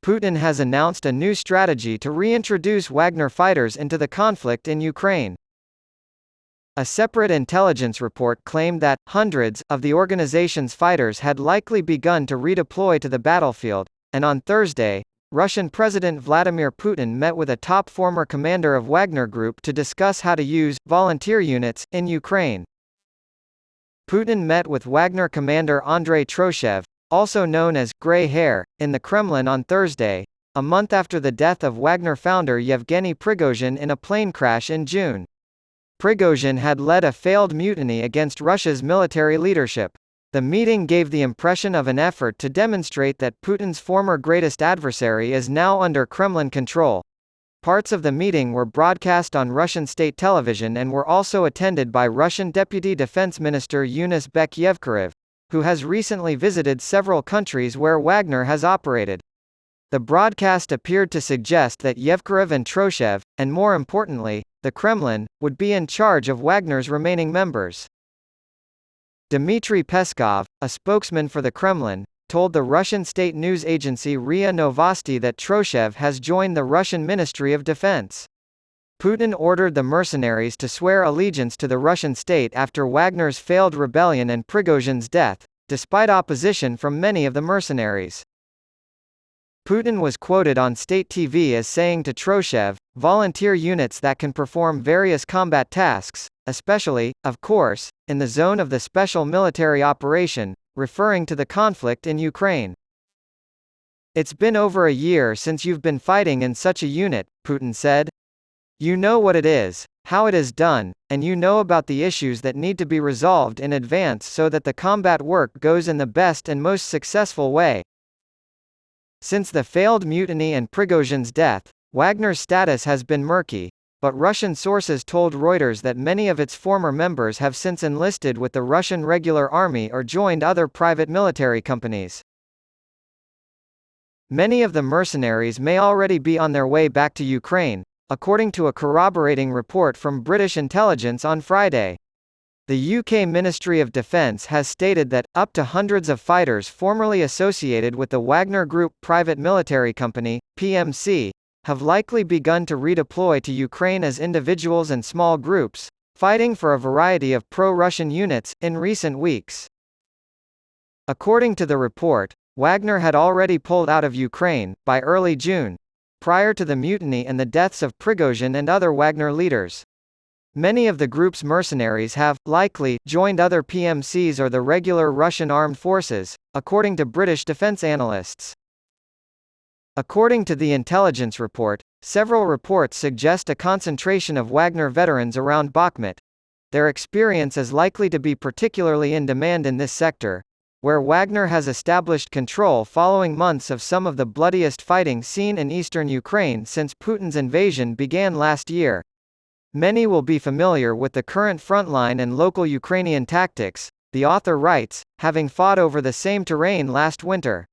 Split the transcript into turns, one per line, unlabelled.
Putin has announced a new strategy to reintroduce Wagner fighters into the conflict in Ukraine. A separate intelligence report claimed that hundreds of the organization's fighters had likely begun to redeploy to the battlefield, and on Thursday, Russian President Vladimir Putin met with a top former commander of Wagner Group to discuss how to use volunteer units in Ukraine. Putin met with Wagner commander Andrei Troshev, also known as Grey Hair, in the Kremlin on Thursday, a month after the death of Wagner founder Yevgeny Prigozhin in a plane crash in June. Prigozhin had led a failed mutiny against Russia's military leadership. The meeting gave the impression of an effort to demonstrate that Putin's former greatest adversary is now under Kremlin control. Parts of the meeting were broadcast on Russian state television and were also attended by Russian Deputy Defense Minister Yunus Bek-Yevkarev, who has recently visited several countries where Wagner has operated. The broadcast appeared to suggest that Yevkarev and Troshev, and more importantly, the Kremlin, would be in charge of Wagner's remaining members. Dmitry Peskov, a spokesman for the Kremlin, told the Russian state news agency RIA Novosti that Troshev has joined the Russian Ministry of Defense. Putin ordered the mercenaries to swear allegiance to the Russian state after Wagner's failed rebellion and Prigozhin's death, despite opposition from many of the mercenaries. Putin was quoted on state TV as saying to Troshev, "Volunteer units that can perform various combat tasks, especially, of course, in the zone of the special military operation," referring to the conflict in Ukraine. "It's been over a year since you've been fighting in such a unit," Putin said. "You know what it is, how it is done, and you know about the issues that need to be resolved in advance so that the combat work goes in the best and most successful way." Since the failed mutiny and Prigozhin's death, Wagner's status has been murky, but Russian sources told Reuters that many of its former members have since enlisted with the Russian regular army or joined other private military companies. Many of the mercenaries may already be on their way back to Ukraine, according to a corroborating report from British intelligence on Friday. The UK Ministry of Defence has stated that, up to hundreds of fighters formerly associated with the Wagner Group private military company, PMC, have likely begun to redeploy to Ukraine as individuals and small groups, fighting for a variety of pro-Russian units, in recent weeks. According to the report, Wagner had already pulled out of Ukraine, by early June, prior to the mutiny and the deaths of Prigozhin and other Wagner leaders. Many of the group's mercenaries have, likely, joined other PMCs or the regular Russian armed forces, according to British defense analysts. According to the intelligence report, several reports suggest a concentration of Wagner veterans around Bakhmut. Their experience is likely to be particularly in demand in this sector, where Wagner has established control following months of some of the bloodiest fighting seen in eastern Ukraine since Putin's invasion began last year. Many will be familiar with the current frontline and local Ukrainian tactics, the author writes, having fought over the same terrain last winter.